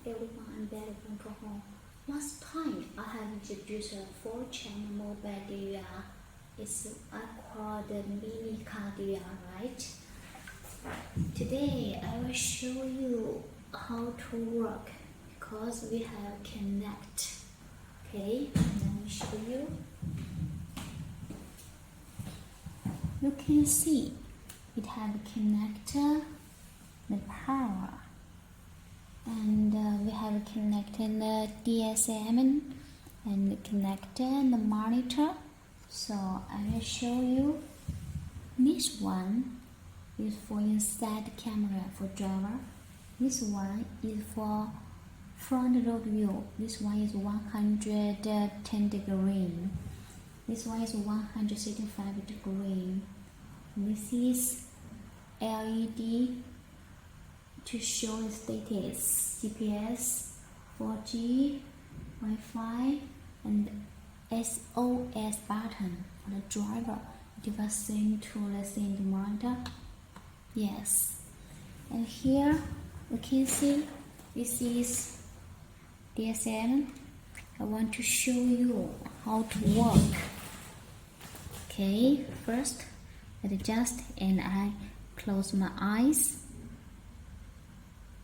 everyone, I'm back from QOHO. Last time I have introduced a 4-channel mobile DVR. I call the Mini Car DVR, right? Today I will show you how to work because we have connect. Okay, let me show you. You can see it have a connector, the power, and we have connected the DSM and the connector and the monitor. So I will show you. This one is for inside camera for driver. This one is for front road view. This one is 110 degree. This one is 165 degree. This is LED to show the status, GPS, 4G, Wi-Fi, and SOS button for the driver. It was sent to the send monitor. Yes. And here you can see this is DSM. I want to show you how to work. Okay, first adjust and I close my eyes.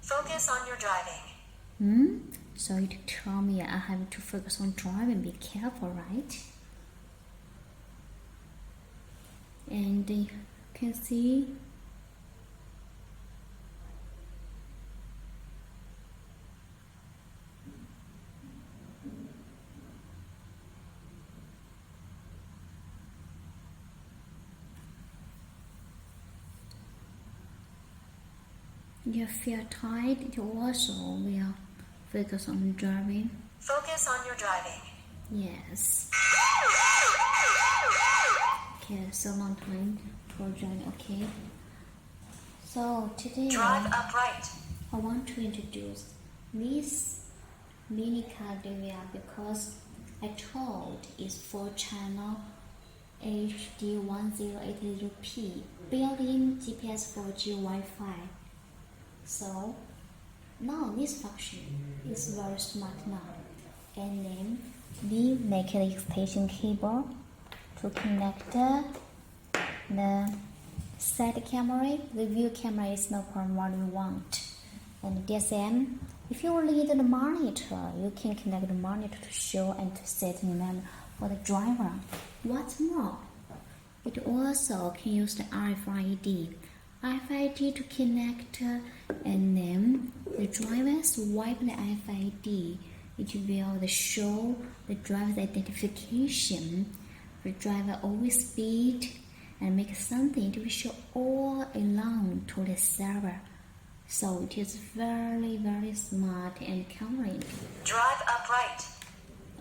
Focus on your driving. So it tell me I have to focus on driving. Be careful, right? And you can see you feel tired, you also will focus on driving. Focus on your driving. Yes. Okay, so long time for driving. Okay. So today Drive upright. I want to introduce this Mini Car DVR because I told it's 4-channel HD 1080p built-in GPS 4G Wi-Fi. So now this function is very smart now. And then we make an extension cable to connect the side camera. The view camera is no problem what you want. And DSM, if you need the monitor, you can connect the monitor to show and to set in them for the driver. What's more, it also can use the RFID to connect, and then the driver swipe the RFID. It will show the driver's identification. The driver always speed and make something to show all along to the server. So it is very, very smart and convenient. Drive upright.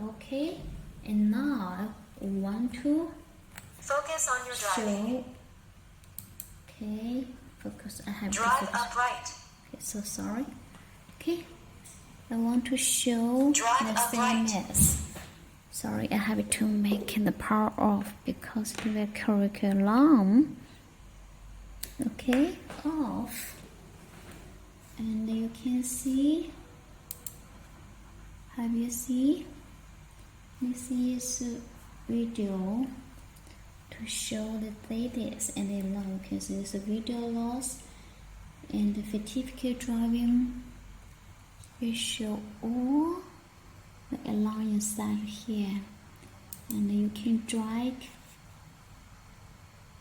Okay, and now we want to focus on your driving. Okay, focus. I have drive to focus. Upright. Okay, so sorry. Okay, I want to show drive the CMS. Sorry, I have to make the power off because it will correct alarm. Okay, off. And you can see. Have you seen? This is a video to show the status and the alarm. You can see this video loss and the certificate driving. We show all the alarm inside here, and you can drag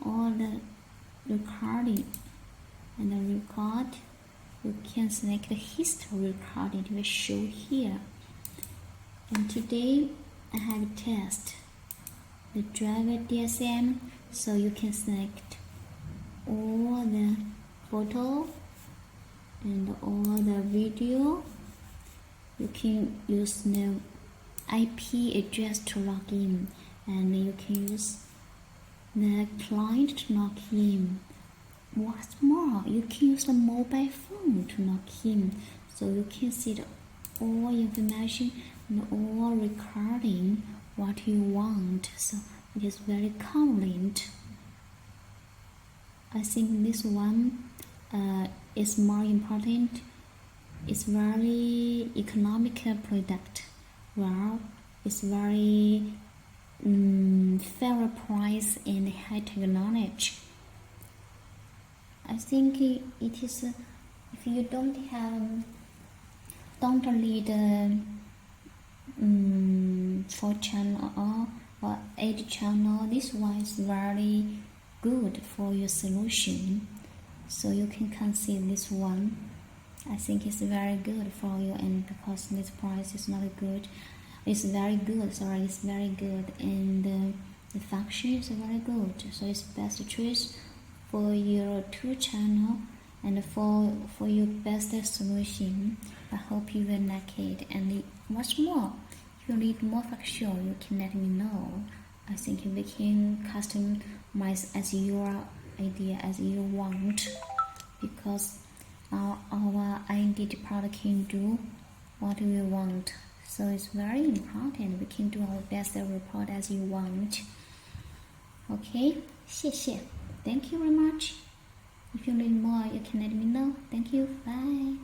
all the recording and the record. You can select the history recording. It will show here. And today I have a test the driver DSM, so you can select all the photo and all the video. You can use the IP address to log in, and you can use the client to log in. What's more, you can use the mobile phone to log in, so you can see the all information and all recording what you want. So it is very convenient. I think this one is more important it's very economical product. Well, it's very fair price and high technology. I think it is, if you don't need 4 channel or 8 channel, this one is very good for your solution. So you can consider this one. I think it's very good for you, and because this price is not good, it's very good. Sorry, it's very good, and the function is very good. So it's best choice for your 2 channel and for your best solution. I hope you will like it. And what's more, if you need more function, you can let me know. I think we can customize as your idea, as you want, because our IND product can do what we want. So it's very important. We can do our best report as you want. Okay, 谢谢. Thank you very much. If you need more, you can let me know. Thank you. Bye.